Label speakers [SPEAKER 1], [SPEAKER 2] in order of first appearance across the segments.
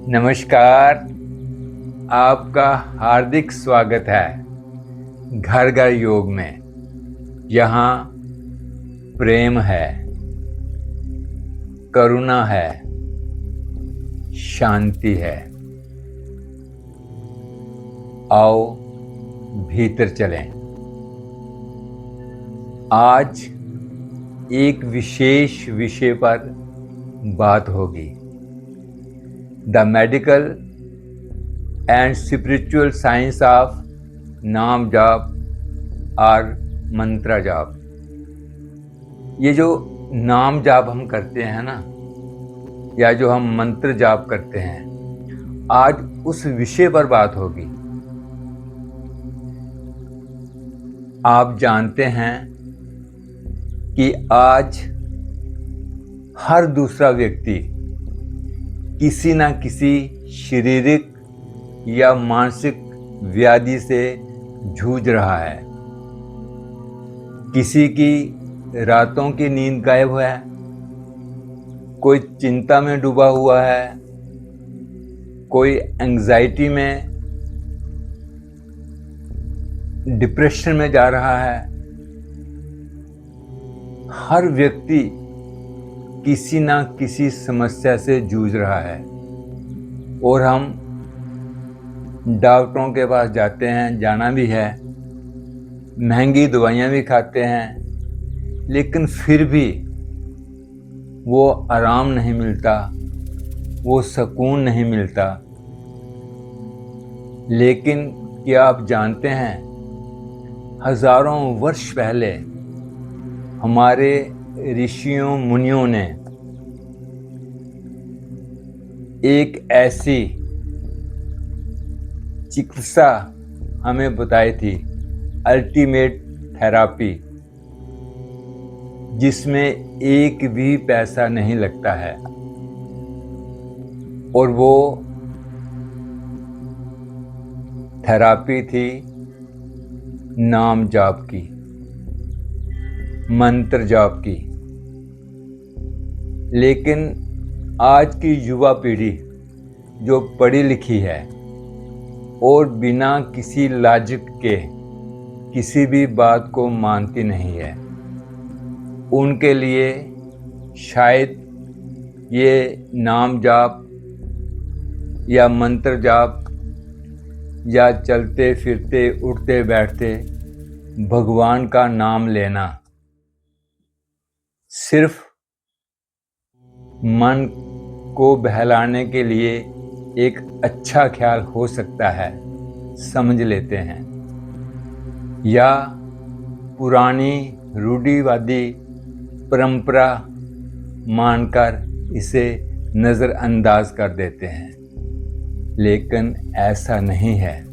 [SPEAKER 1] नमस्कार। आपका हार्दिक स्वागत है घर घर योग में। यहाँ प्रेम है, करुणा है, शांति है। आओ भीतर चलें। आज एक विशेष विषय पर बात होगी। The medical and spiritual science of नाम जाप और मंत्र जाप। ये जो नाम जाप हम करते हैं ना, या जो हम मंत्र जाप करते हैं, आज उस विषय पर बात होगी। आप जानते हैं कि आज हर दूसरा व्यक्ति किसी न किसी शारीरिक या मानसिक व्याधि से जूझ रहा है। किसी की रातों की नींद गायब है, कोई चिंता में डूबा हुआ है, कोई एंजाइटी में, डिप्रेशन में जा रहा है। हर व्यक्ति किसी ना किसी समस्या से जूझ रहा है और हम डॉक्टरों के पास जाते हैं, जाना भी है, महंगी दवाइयाँ भी खाते हैं, लेकिन फिर भी वो आराम नहीं मिलता, वो सुकून नहीं मिलता। लेकिन क्या आप जानते हैं, हजारों वर्ष पहले हमारे ऋषियों मुनियों ने एक ऐसी चिकित्सा हमें बताई थी, अल्टीमेट थेरापी, जिसमें एक भी पैसा नहीं लगता है। और वो थेरापी थी नाम जाप की, मंत्र जाप की। लेकिन आज की युवा पीढ़ी जो पढ़ी लिखी है और बिना किसी लॉजिक के किसी भी बात को मानती नहीं है, उनके लिए शायद ये नाम जाप या मंत्र जाप या चलते फिरते उठते बैठते भगवान का नाम लेना सिर्फ मन को बहलाने के लिए एक अच्छा ख्याल हो सकता है, समझ लेते हैं, या पुरानी रूढ़िवादी परंपरा मानकर इसे नज़रअंदाज कर देते हैं। लेकिन ऐसा नहीं है।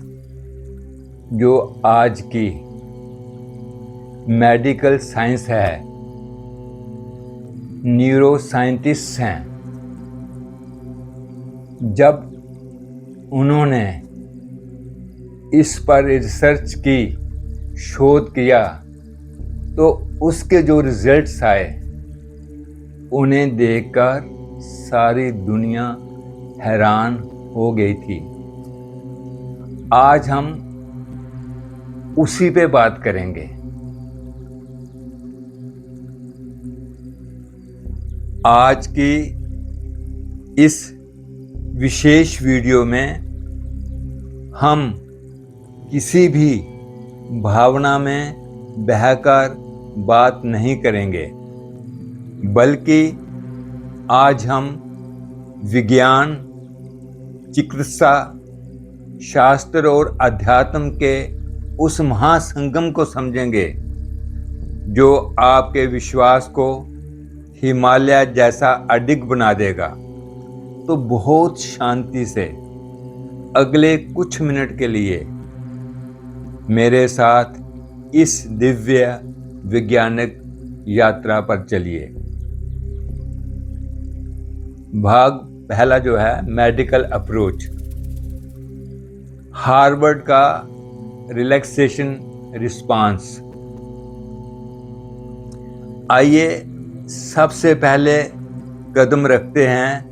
[SPEAKER 1] जो आज की मेडिकल साइंस है, न्यूरो साइंटिस्ट हैं, जब उन्होंने इस पर रिसर्च की, शोध किया, तो उसके जो रिजल्ट्स आए उन्हें देखकर सारी दुनिया हैरान हो गई थी। आज हम उसी पे बात करेंगे। आज की इस विशेष वीडियो में हम किसी भी भावना में बहकर बात नहीं करेंगे, बल्कि आज हम विज्ञान, चिकित्सा, शास्त्र और अध्यात्म के उस महासंगम को समझेंगे जो आपके विश्वास को हिमालय जैसा अडिग बना देगा। तो बहुत शांति से अगले कुछ मिनट के लिए मेरे साथ इस दिव्य वैज्ञानिक यात्रा पर चलिए। भाग पहला जो है मेडिकल अप्रोच, हार्वर्ड का रिलैक्सेशन रिस्पांस। आइए सबसे पहले कदम रखते हैं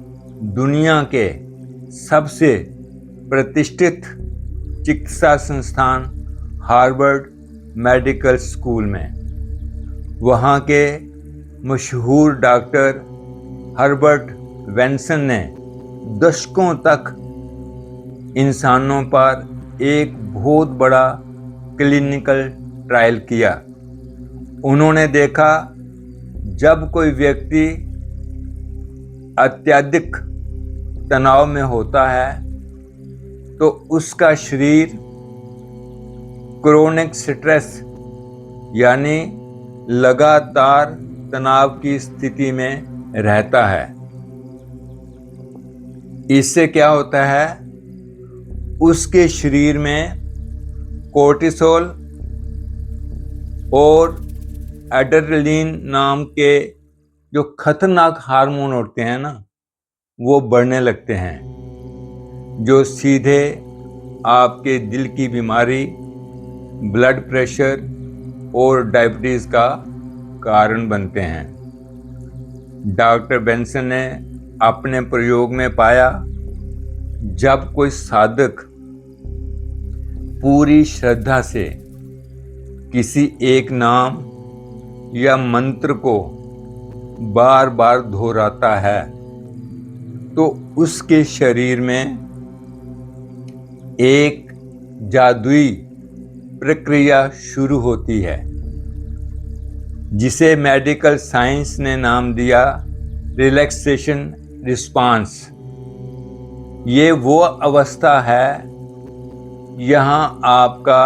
[SPEAKER 1] दुनिया के सबसे प्रतिष्ठित चिकित्सा संस्थान हार्वर्ड मेडिकल स्कूल में। वहाँ के मशहूर डॉक्टर हर्बर्ट वेंसन ने दशकों तक इंसानों पर एक बहुत बड़ा क्लिनिकल ट्रायल किया। उन्होंने देखा जब कोई व्यक्ति अत्यधिक तनाव में होता है तो उसका शरीर क्रोनिक स्ट्रेस यानी लगातार तनाव की स्थिति में रहता है। इससे क्या होता है, उसके शरीर में कोर्टिसोल और एड्रेनलिन नाम के जो खतरनाक हार्मोन होते हैं ना, वो बढ़ने लगते हैं, जो सीधे आपके दिल की बीमारी, ब्लड प्रेशर और डायबिटीज का कारण बनते हैं। डॉक्टर बेंसन ने अपने प्रयोग में पाया जब कोई साधक पूरी श्रद्धा से किसी एक नाम या मंत्र को बार बार दोहराता है तो उसके शरीर में एक जादुई प्रक्रिया शुरू होती है जिसे मेडिकल साइंस ने नाम दिया रिलैक्सेशन रिस्पांस। ये वो अवस्था है यहाँ आपका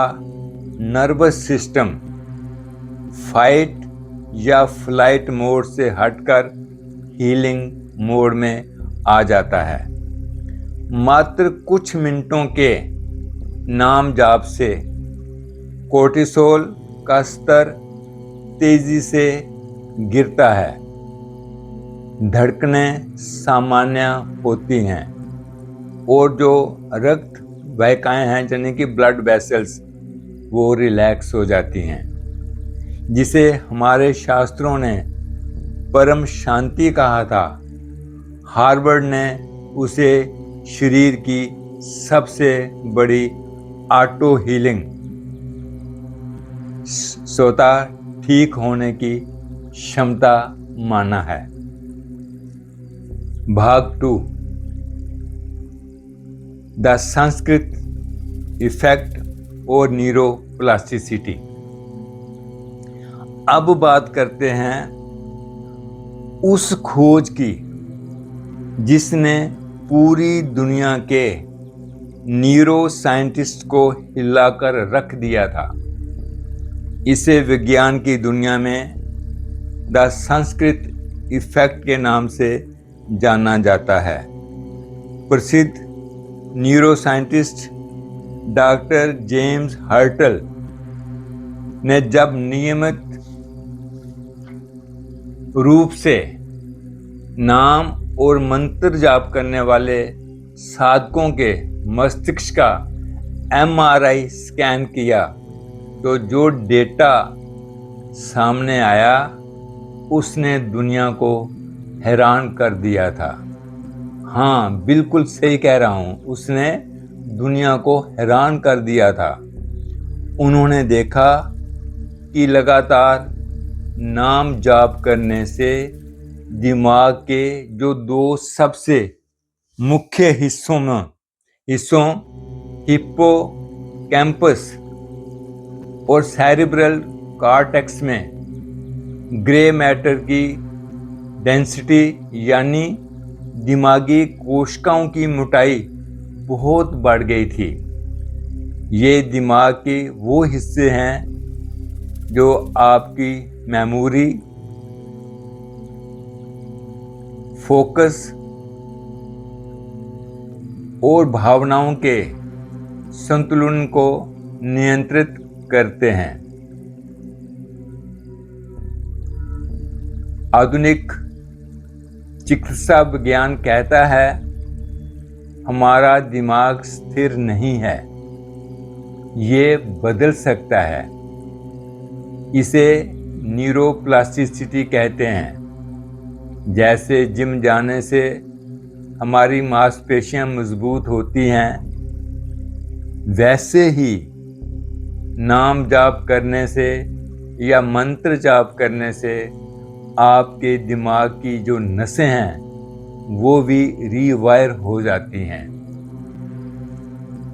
[SPEAKER 1] नर्वस सिस्टम फाइट या फ्लाइट मोड से हटकर हीलिंग मोड में आ जाता है। मात्र कुछ मिनटों के नाम जाप से कोर्टिसोल का स्तर तेजी से गिरता है, धड़कनें सामान्य होती हैं और जो रक्त वाहिकाएं हैं यानी कि ब्लड वेसल्स वो रिलैक्स हो जाती हैं, जिसे हमारे शास्त्रों ने परम शांति कहा था। हार्वर्ड ने उसे शरीर की सबसे बड़ी ऑटो हीलिंग स्वतः ठीक होने की क्षमता माना है। भाग 2, द संस्कृत इफेक्ट और न्यूरोप्लास्टिसिटी। अब बात करते हैं उस खोज की जिसने पूरी दुनिया के न्यूरो साइंटिस्ट को हिलाकर रख दिया था। इसे विज्ञान की दुनिया में द संस्कृत इफेक्ट के नाम से जाना जाता है। प्रसिद्ध न्यूरोसाइंटिस्ट डॉक्टर जेम्स हर्टल ने जब नियमित रूप से नाम और मंत्र जाप करने वाले साधकों के मस्तिष्क का MRI स्कैन किया तो जो डेटा सामने आया उसने दुनिया को हैरान कर दिया था। हाँ, बिल्कुल सही कह रहा हूँ, उसने दुनिया को हैरान कर दिया था। उन्होंने देखा कि लगातार नाम जाप करने से दिमाग के जो 2 सबसे मुख्य हिस्सों हिप्पोकैम्पस और सेरिब्रल कॉर्टेक्स में ग्रे मैटर की डेंसिटी यानी दिमागी कोशिकाओं की मोटाई बहुत बढ़ गई थी। ये दिमाग के वो हिस्से हैं जो आपकी मेमोरी, फोकस और भावनाओं के संतुलन को नियंत्रित करते हैं। आधुनिक चिकित्सा विज्ञान कहता है हमारा दिमाग स्थिर नहीं है, ये बदल सकता है। इसे न्यूरोप्लास्टिसिटी कहते हैं। जैसे जिम जाने से हमारी मांसपेशियां मजबूत होती हैं, वैसे ही नाम जाप करने से या मंत्र जाप करने से आपके दिमाग की जो नसें हैं वो भी रीवायर हो जाती हैं।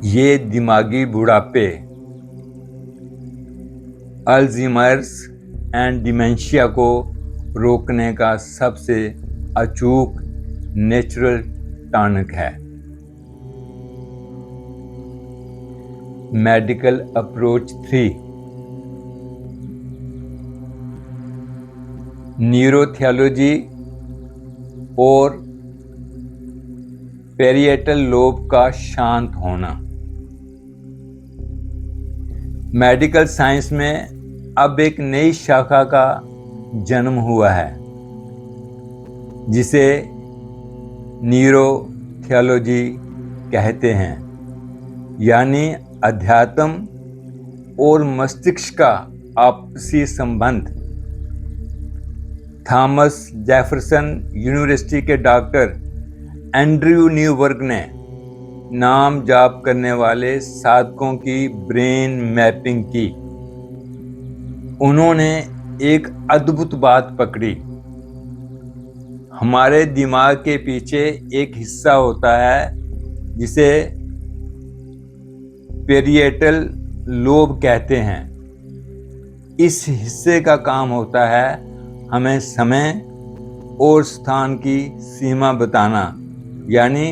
[SPEAKER 1] ये दिमागी बुढ़ापे, अल्जीमर्स एंड डिमेंशिया को रोकने का सबसे अचूक नेचुरल टॉनिक है। मेडिकल अप्रोच 3, न्यूरोथियोलॉजी और पेरिएटल लोब का शांत होना। मेडिकल साइंस में अब एक नई शाखा का जन्म हुआ है जिसे न्यूरोथियोलॉजी कहते हैं, यानी अध्यात्म और मस्तिष्क का आपसी संबंध। थॉमस जेफरसन यूनिवर्सिटी के डॉक्टर एंड्रयू न्यूबर्ग ने नाम जाप करने वाले साधकों की ब्रेन मैपिंग की। उन्होंने एक अद्भुत बात पकड़ी। हमारे दिमाग के पीछे एक हिस्सा होता है जिसे पेरिएटल लोब कहते हैं। इस हिस्से का काम होता है हमें समय और स्थान की सीमा बताना, यानी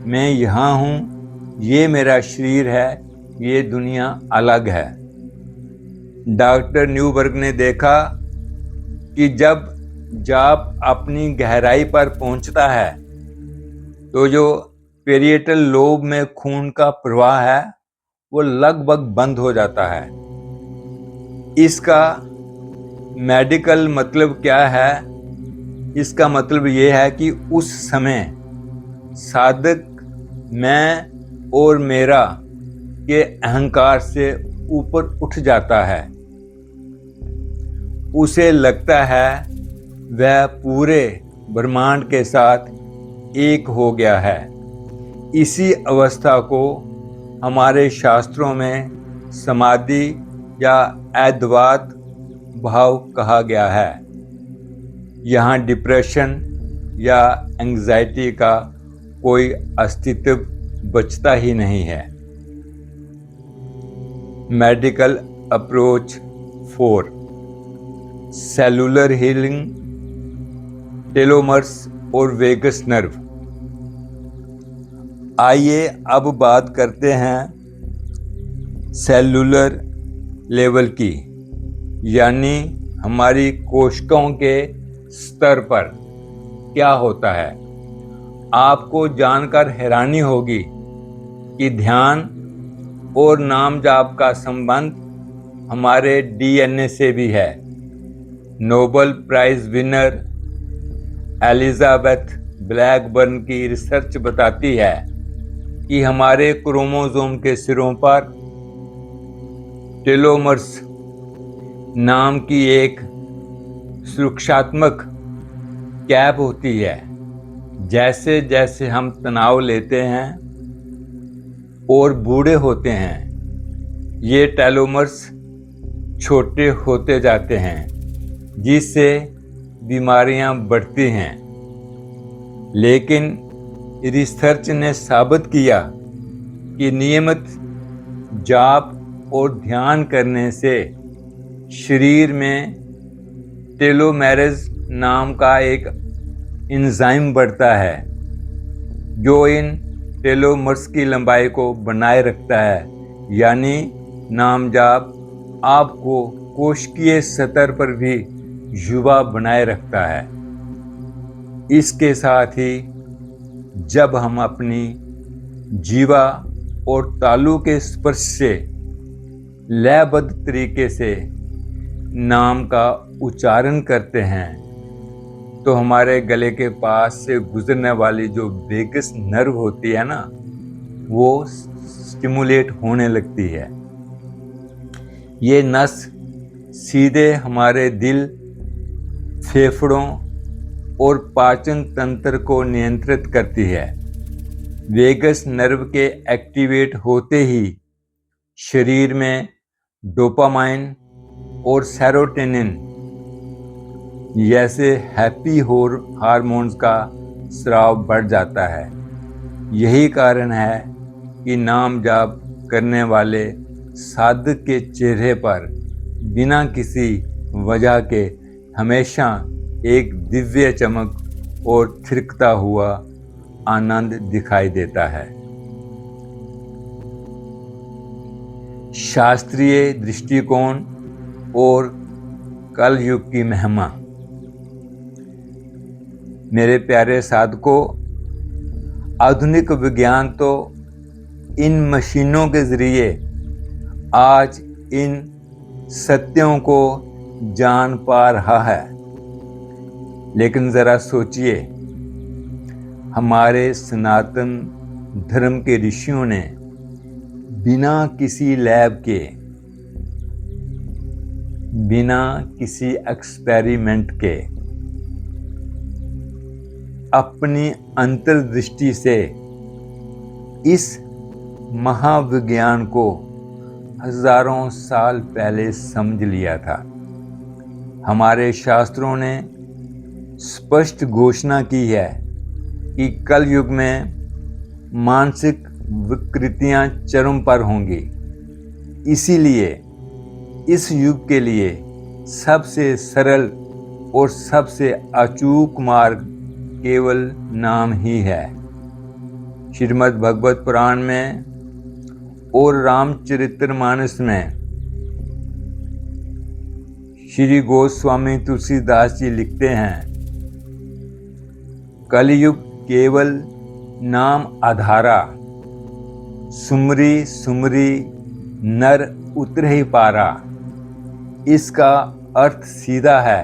[SPEAKER 1] मैं यहाँ हूँ, ये मेरा शरीर है, ये दुनिया अलग है। डॉक्टर न्यूबर्ग ने देखा कि जब जाप अपनी गहराई पर पहुंचता है तो जो पेरिएटल लोब में खून का प्रवाह है वो लगभग बंद हो जाता है। इसका मेडिकल मतलब क्या है? इसका मतलब ये है कि उस समय साधक मैं और मेरा के अहंकार से ऊपर उठ जाता है। उसे लगता है वह पूरे ब्रह्मांड के साथ एक हो गया है। इसी अवस्था को हमारे शास्त्रों में समाधि या अद्वैत भाव कहा गया है। यहाँ डिप्रेशन या एंग्जाइटी का कोई अस्तित्व बचता ही नहीं है। मेडिकल अप्रोच 4, सेलुलर हीलिंग, टेलोमर्स और वेगस नर्व। आइए अब बात करते हैं सेलुलर लेवल की, यानी हमारी कोशिकाओं के स्तर पर क्या होता है। आपको जानकर हैरानी होगी कि ध्यान और नाम जाप का संबंध हमारे डीएनए से भी है। Nobel prize winner Elizabeth Blackburn की रिसर्च बताती है कि हमारे क्रोमोसोम के सिरों पर टेलोमर्स नाम की एक सुरक्षात्मक कैप होती है। जैसे जैसे हम तनाव लेते हैं और बूढ़े होते हैं, ये टेलोमर्स छोटे होते जाते हैं, जिससे बीमारियां बढ़ती हैं। लेकिन रिसर्च ने साबित किया कि नियमित जाप और ध्यान करने से शरीर में टेलोमेरेज नाम का एक एंजाइम बढ़ता है जो इन टेलोमर्स की लंबाई को बनाए रखता है। यानी नाम जाप आपको कोशिकीय स्तर पर भी युवा बनाए रखता है। इसके साथ ही जब हम अपनी जीवा और तालु के स्पर्श से लयबद्ध तरीके से नाम का उच्चारण करते हैं तो हमारे गले के पास से गुजरने वाली जो वेगस नर्व होती है ना, वो स्टिमुलेट होने लगती है। ये नस सीधे हमारे दिल, फेफड़ों और पाचन तंत्र को नियंत्रित करती है। वेगस नर्व के एक्टिवेट होते ही शरीर में डोपामाइन और सेरोटोनिन जैसे हैप्पी हार्मोन्स का स्राव बढ़ जाता है। यही कारण है कि नाम जाप करने वाले साधक के चेहरे पर बिना किसी वजह के हमेशा एक दिव्य चमक और थिरकता हुआ आनंद दिखाई देता है। शास्त्रीय दृष्टिकोण और कल युग की महिमा। मेरे प्यारे साधकों, आधुनिक विज्ञान तो इन मशीनों के जरिए आज इन सत्यों को जान पा रहा है, लेकिन ज़रा सोचिए, हमारे सनातन धर्म के ऋषियों ने बिना किसी लैब के, बिना किसी एक्सपेरिमेंट के अपनी अंतर्दृष्टि से इस महाविज्ञान को हजारों साल पहले समझ लिया था। हमारे शास्त्रों ने स्पष्ट घोषणा की है कि कल युग में मानसिक विकृतियां चरम पर होंगी। इसीलिए इस युग के लिए सबसे सरल और सबसे अचूक मार्ग केवल नाम ही है। श्रीमद् भगवत पुराण में और रामचरितमानस में श्री गोस्वामी तुलसीदास जी लिखते हैं, कलयुग केवल नाम आधारा, सुमरी सुमरी नर उतरे ही पारा। इसका अर्थ सीधा है,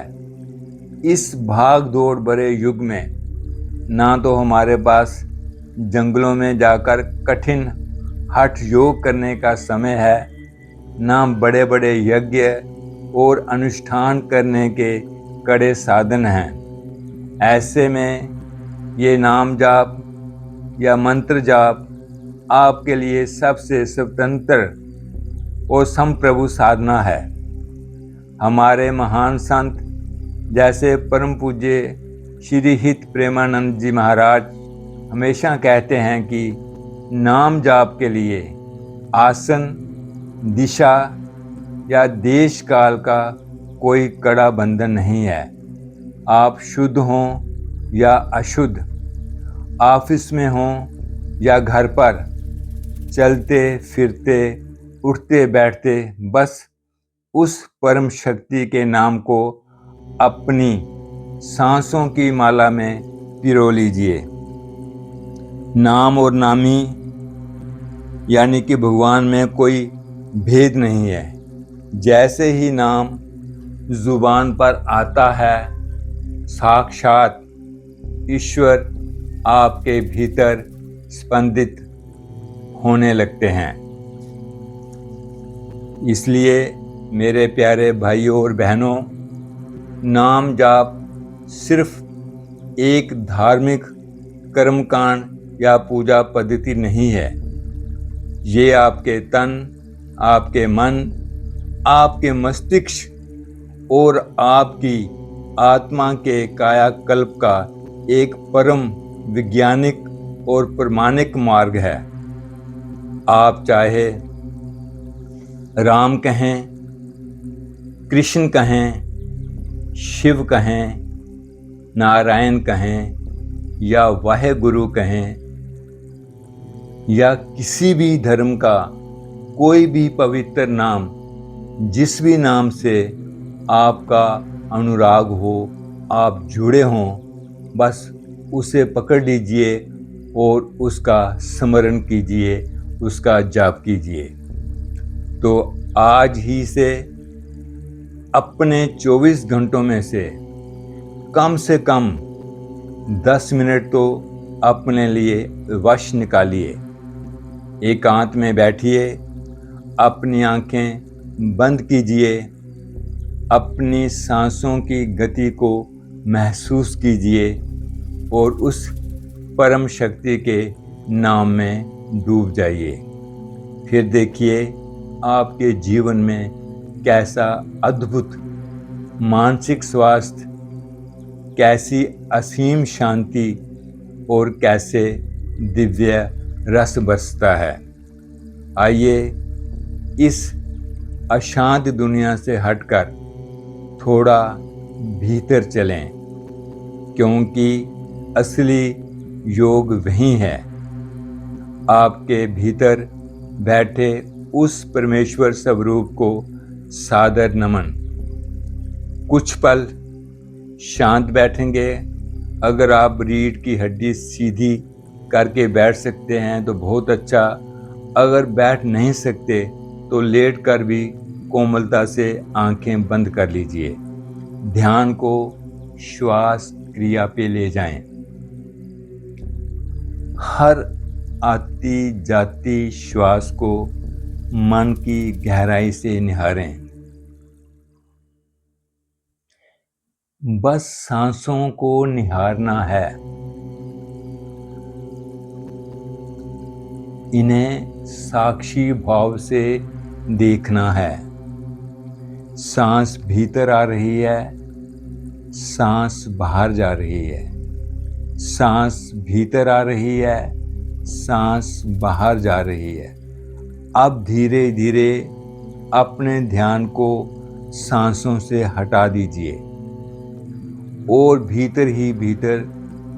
[SPEAKER 1] इस भाग दौड़ भरे युग में ना तो हमारे पास जंगलों में जाकर कठिन हठ योग करने का समय है, ना बड़े बड़े यज्ञ और अनुष्ठान करने के कड़े साधन हैं। ऐसे में ये नाम जाप या मंत्र जाप आपके लिए सबसे स्वतंत्र और संप्रभु साधना है। हमारे महान संत जैसे परम पूज्य श्री हित प्रेमानंद जी महाराज हमेशा कहते हैं कि नाम जाप के लिए आसन, दिशा या देश काल का कोई कड़ा बंधन नहीं है। आप शुद्ध हों या अशुद्ध, ऑफिस में हों या घर पर, चलते फिरते उठते बैठते बस उस परम शक्ति के नाम को अपनी सांसों की माला में पिरो लीजिए। नाम और नामी यानी कि भगवान में कोई भेद नहीं है। जैसे ही नाम जुबान पर आता है, साक्षात ईश्वर आपके भीतर स्पंदित होने लगते हैं। इसलिए मेरे प्यारे भाइयों और बहनों, नाम जाप सिर्फ एक धार्मिक कर्मकांड या पूजा पद्धति नहीं है। ये आपके तन, आपके मन, आपके मस्तिष्क और आपकी आत्मा के कायाकल्प का एक परम वैज्ञानिक और प्रमाणिक मार्ग है। आप चाहे राम कहें, कृष्ण कहें, शिव कहें, नारायण कहें या वाहेगुरु कहें, या किसी भी धर्म का कोई भी पवित्र नाम, जिस भी नाम से आपका अनुराग हो, आप जुड़े हों, बस उसे पकड़ लीजिए और उसका स्मरण कीजिए, उसका जाप कीजिए। तो आज ही से अपने 24 घंटों में से कम 10 मिनट तो अपने लिए वश निकालिए। एकांत में बैठिए, अपनी आंखें बंद कीजिए, अपनी सांसों की गति को महसूस कीजिए और उस परम शक्ति के नाम में डूब जाइए। फिर देखिए आपके जीवन में कैसा अद्भुत मानसिक स्वास्थ्य, कैसी असीम शांति और कैसे दिव्य रस बरसता है। आइए इस अशांत दुनिया से हटकर थोड़ा भीतर चलें, क्योंकि असली योग वही है, आपके भीतर बैठे उस परमेश्वर स्वरूप को सादर नमन। कुछ पल शांत बैठेंगे। अगर आप रीढ़ की हड्डी सीधी करके बैठ सकते हैं तो बहुत अच्छा। अगर बैठ नहीं सकते तो लेट कर भी कोमलता से आंखें बंद कर लीजिए। ध्यान को श्वास क्रिया पे ले जाएं। हर आती जाती श्वास को मन की गहराई से निहारें। बस सांसों को निहारना है, इन्हें साक्षी भाव से देखना है। सांस भीतर आ रही है, सांस बाहर जा रही है। सांस भीतर आ रही है, सांस बाहर जा रही है। अब धीरे धीरे अपने ध्यान को सांसों से हटा दीजिए और भीतर ही भीतर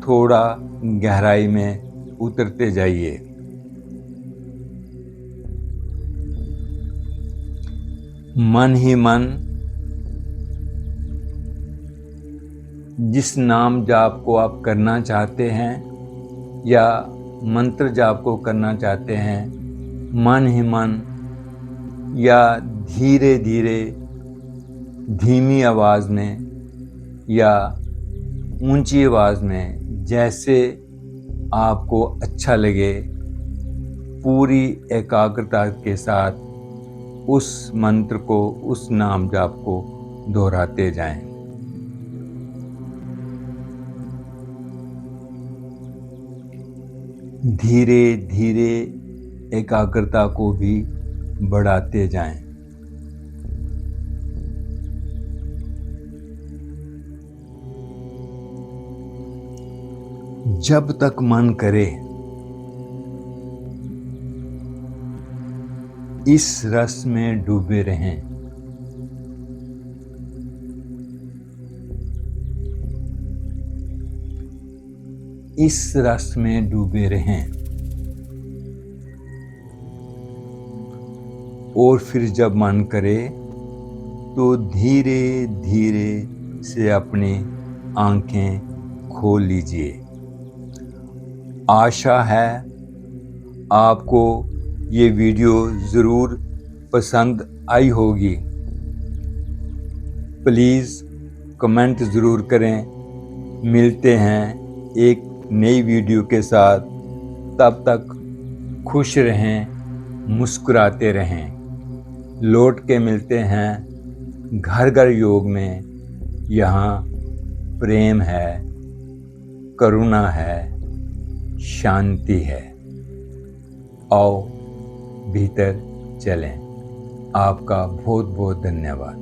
[SPEAKER 1] थोड़ा गहराई में उतरते जाइए। मन ही मन जिस नाम जाप को आप करना चाहते हैं या मंत्र जाप को करना चाहते हैं, मन ही मन या धीरे धीरे धीमी आवाज़ में या ऊंची आवाज़ में, जैसे आपको अच्छा लगे, पूरी एकाग्रता के साथ उस मंत्र को, उस नाम जाप को दोहराते जाएं। धीरे धीरे एकाग्रता को भी बढ़ाते जाएं। जब तक मन करे इस रस में डूबे रहें। इस रस में डूबे रहें और फिर जब मन करे तो धीरे धीरे से अपनी आंखें खोल लीजिए। आशा है आपको ये वीडियो ज़रूर पसंद आई होगी। प्लीज़ कमेंट ज़रूर करें। मिलते हैं एक नई वीडियो के साथ। तब तक खुश रहें, मुस्कुराते रहें। लौट के मिलते हैं घर घर योग में। यहाँ प्रेम है, करुणा है, शांति है। आओ भीतर चलें। आपका बहुत बहुत धन्यवाद।